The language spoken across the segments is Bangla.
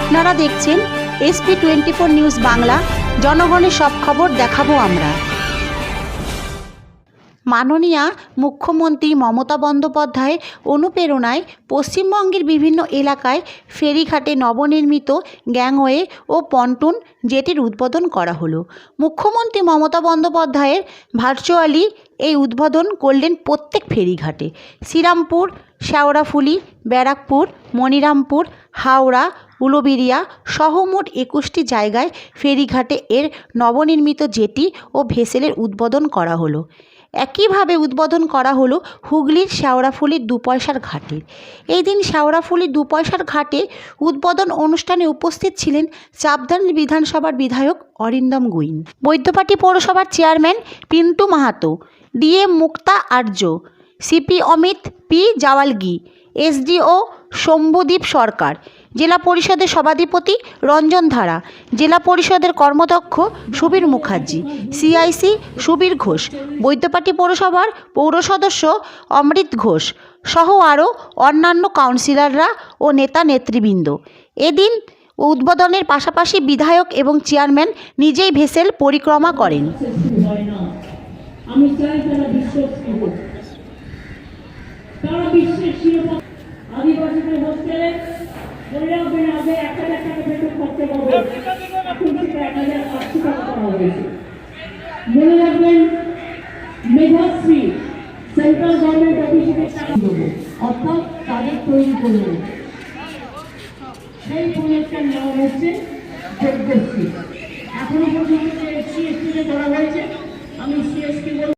আপনারা দেখছেন SP24 নিউজ বাংলা। জনগণের সব খবর দেখাবো আমরা। মাননীয়া মুখ্যমন্ত্রী মমতা বন্দ্যোপাধ্যায়ের অনুপ্রেরণায় পশ্চিমবঙ্গের বিভিন্ন এলাকায় ফেরিঘাটে নবনির্মিত গ্যাংওয়ে ও পন্টুন জেটির উদ্বোধন করা হলো। মুখ্যমন্ত্রী মমতা বন্দ্যোপাধ্যায়ের ভার্চুয়ালি এই উদ্বোধন করলেন প্রত্যেক ফেরিঘাটে। শ্রীরামপুর, শেওড়াফুলি, ব্যারাকপুর, মনিরামপুর, হাওড়া, উলুবেড়িয়া সহ মোট 21টি জায়গায় ফেরিঘাটে এর নবনির্মিত জেটি ও ভেসেলের উদ্বোধন করা হলো। একইভাবে উদ্বোধন করা হলো হুগলির শেওড়াফুলির 2 পয়সার ঘাটে। এই দিন শেওড়াফুলির 2 পয়সার ঘাটে উদ্বোধন অনুষ্ঠানে উপস্থিত ছিলেন চাপদানি বিধানসভার বিধায়ক অরিন্দম গুইন, বৈদ্যবাটি পৌরসভার chairman Pintu Mahato, DM Mukta Arya, CP Amit P Jawalgi, SDO Shambhudip Sarkar, জেলা পরিষদের সভাধিপতি রঞ্জন ধারা, জেলা পরিষদের কর্মদক্ষ সুবীর মুখার্জি, সিআইসি সুবীর ঘোষ, বৈদ্যবাটি পৌরসভার পৌর সদস্য অমৃত ঘোষ সহ আরও অন্যান্য কাউন্সিলররা ও নেতা নেতৃবৃন্দ। এদিন উদ্বোধনের পাশাপাশি বিধায়ক এবং চেয়ারম্যান নিজেই ভেসেল পরিক্রমা করেন। আমি চাই তারা বিশ্বাস করুক, তারা বিশ্বের শিরোপা আদিবাসীদের হোস্টেলে পরিরামের আগে 1000 টাকা বেতন খরচা করবে, এখন থেকে 1080 টাকা করা হয়েছে। মনে রাখবেন, মেধাশ্রী সেন্ট্রাল গভর্নমেন্ট অফিসের টাকা দেবো, অর্থাৎ তাদের তৈরি করবো। সেই প্রজেক্টটার নাম হচ্ছে যোগ্যশ্রী। এখনো পর্যন্ত সিএসটিতে করা হয়েছে। আমি সিএসটি বলব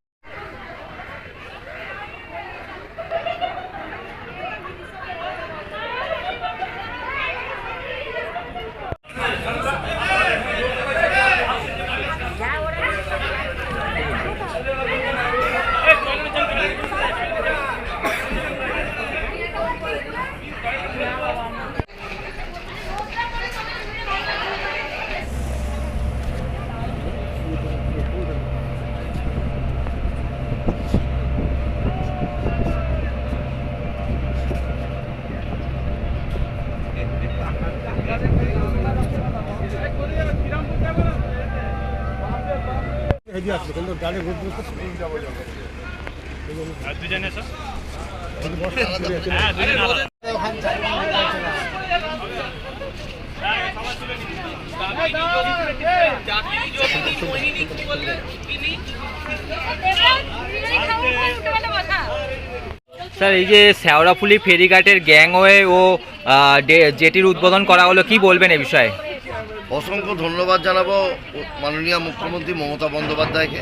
স্যার, এই যে শেওড়াফুলি ফেরিঘাটের গ্যাংওয়ে ও জেটির উদ্বোধন করা হলো, কি বলবেন এ বিষয়ে? অসংখ্য ধন্যবাদ জানাবো মাননীয় মুখ্যমন্ত্রী মমতা বন্দ্যোপাধ্যায়কে,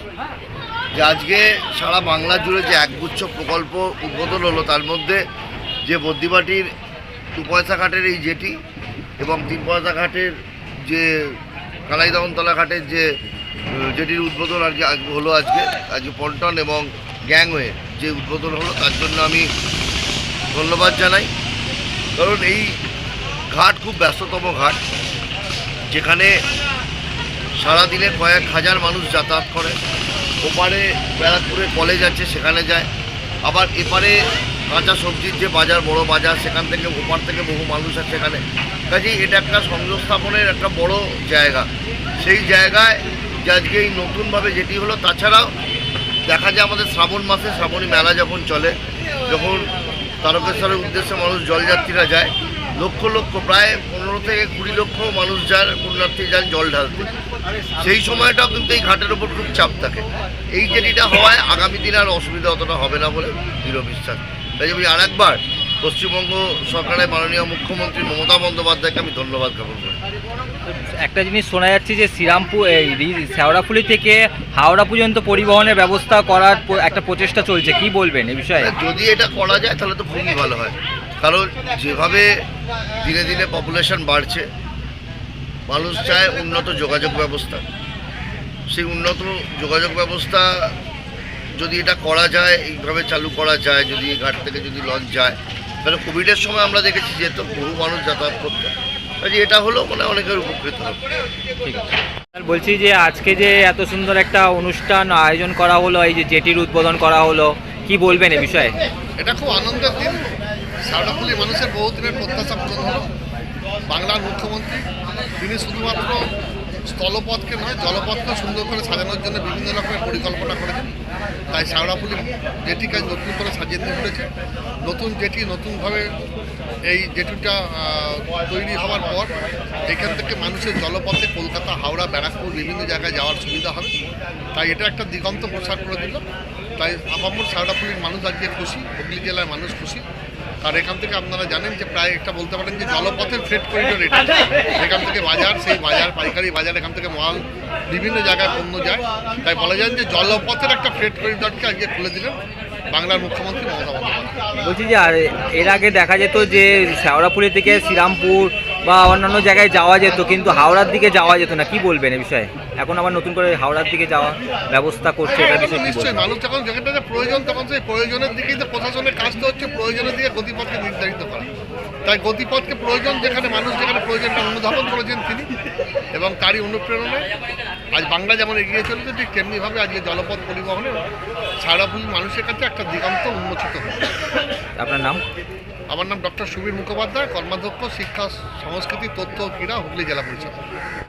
যে আজকে সারা বাংলা জুড়ে যে একগুচ্ছ প্রকল্প উদ্বোধন হলো, তার মধ্যে যে বদ্যিবাটির 2 পয়সা ঘাটের এই জেটি এবং 3 পয়সা ঘাটের যে কালাইদহনতলা ঘাটের যে জেটির উদ্বোধন আর কি হলো আজকে পন্টন এবং গ্যাংওয়ে যে উদ্বোধন হলো, তার জন্য আমি ধন্যবাদ জানাই। কারণ এই ঘাট খুব ব্যস্ততম ঘাট, যেখানে সারাদিনে কয়েক হাজার মানুষ যাতায়াত করে। ওপারে ব্যারাকপুরে কলেজ আছে, সেখানে যায়। আবার এপারে কাঁচা সবজির যে বাজার, বড় বাজার, সেখান থেকে ওপার থেকে বহু মানুষ আছে এখানে। কাজেই এটা একটা সংযোগ স্থাপনের একটা বড় জায়গা। সেই জায়গায় যে আজকে এই নতুনভাবে যেটি হলো, তাছাড়াও দেখা যায় আমাদের শ্রাবণ মাসে শ্রাবণী মেলা যখন চলে, যখন তারকেশ্বরের উদ্দেশ্যে মানুষ জলযাত্রীরা যায়, লক্ষ লক্ষ প্রায় 15 থেকে 20 লক্ষ মানুষ যান, পুণ্যার্থী যান জল ঢালতে। সেই সময়টাও কিন্তু এই ঘাটের ওপর খুব চাপ থাকে। এই জেটিটা হওয়ায় আগামী দিনে আর অসুবিধা অতটা হবে না বলে দৃঢ় বিশ্বাস। তাই আমি আরেকবার পশ্চিমবঙ্গ সরকারের মাননীয় মুখ্যমন্ত্রী মমতা বন্দ্যোপাধ্যায়কে আমি ধন্যবাদ জ্ঞাপন করি। একটা জিনিস শোনা যাচ্ছে যে শ্রীরামপুর শেওড়াফুলি থেকে হাওড়া পর্যন্ত পরিবহনের ব্যবস্থা করার একটা প্রচেষ্টা চলছে, কি বলবেন এ বিষয়ে? যদি এটা করা যায় তাহলে তো খুবই ভালো হয়। কারণ যেভাবে দিনে দিনে পপুলেশন বাড়ছে, মানুষ চায় উন্নত যোগাযোগ ব্যবস্থা। সেই উন্নত যোগাযোগ ব্যবস্থা যদি এটা করা যায়, এইভাবে চালু করা যায়, যদি এই ঘাট থেকে যদি লঞ্চ যায়, তাহলে কোভিডের সময় আমরা দেখেছি যে তো বহু মানুষ যাতায়াত করতো। কাজে এটা হলো মানে অনেকের উপকৃত হবে। ঠিক আছে। বলছি যে আজকে যে এত সুন্দর একটা অনুষ্ঠান আয়োজন করা হলো, এই যে জেটির উদ্বোধন করা হলো, কি বলবেন এ বিষয়ে? এটা খুব আনন্দের দিন। শেওড়াফুলি মানুষের বহুদিনের প্রত্যাশা পূরণ হলো। বাংলার মুখ্যমন্ত্রী তিনি শুধুমাত্র স্থলপথকে নয় জলপথকে সুন্দর করে সাজানোর জন্য বিভিন্ন রকমের পরিকল্পনা করেছেন। তাই শেওড়াফুলি জেটি কাজ নতুন করে সাজিয়ে দিয়ে উঠেছে। নতুন জেটি নতুনভাবে এই জেটিটা তৈরি হওয়ার পর এখান থেকে মানুষের জলপথে কলকাতা, হাওড়া, ব্যারাকপুর বিভিন্ন জায়গায় যাওয়ার সুবিধা হবে। তাই এটা একটা দিগন্ত প্রসার করে দিল। তাই আপামর শেওড়াফুলির মানুষ আজকে খুশি, হুগলি জেলার মানুষ খুশি। আর এখান থেকে আপনারা জানেন যে প্রায় একটা বলতে পারেন যে জলপথের ফ্রেট করিডোর এটা। এখান থেকে বাজার, সেই বাজার পাইকারি বাজার, এখান থেকে মাল বিভিন্ন জায়গায় পণ্য যায়। তাই বলা যায় যে জলপথের একটা ফ্রেট করিডোরকে আজকে খুলে দিলেন বাংলার মুখ্যমন্ত্রী মমতা বন্দ্যোপাধ্যায়। বলছি যে আর এর আগে দেখা যেত যে শেওড়াফুলি থেকে শ্রীরামপুর বা অন্যান্য জায়গায় যাওয়া যেত, কিন্তু হাওড়ার দিকে যাওয়া যেত না, কি বলবেন এ বিষয়ে? এখন আবার নতুন করে হাওড়ার দিকে যাওয়া ব্যবস্থা করছে, এটা বিষয়ে কি নিশ্চয়ই বলবেন? মানুষ যখন যেখানটাতে প্রয়োজন তখন সেই প্রয়োজনের দিকেই তো প্রশাসনের কাজটা হচ্ছে, প্রয়োজনের দিকে গতিপথকে নির্ধারিত করা। তাই গতিপথকে প্রয়োজন যেখানে মানুষ যেখানে প্রয়োজনটা অনুধাবন করেছেন তিনি, এবং তারই অনুপ্রেরণায় আজ বাংলা যেমন এগিয়ে চলেছে ঠিক তেমনিভাবে আজকে জলপথ পরিবহনে শেওড়াফুলি মানুষের কাছে একটা দিগন্ত উন্মোচিত হচ্ছে। আপনার নাম? আমার নাম ডক্টর সুবীর মুখোপাধ্যায়, কর্মাধ্যক্ষ শিক্ষা, সংস্কৃতি, তথ্য ও ক্রীড়া, হুগলি জেলা পরিষদ।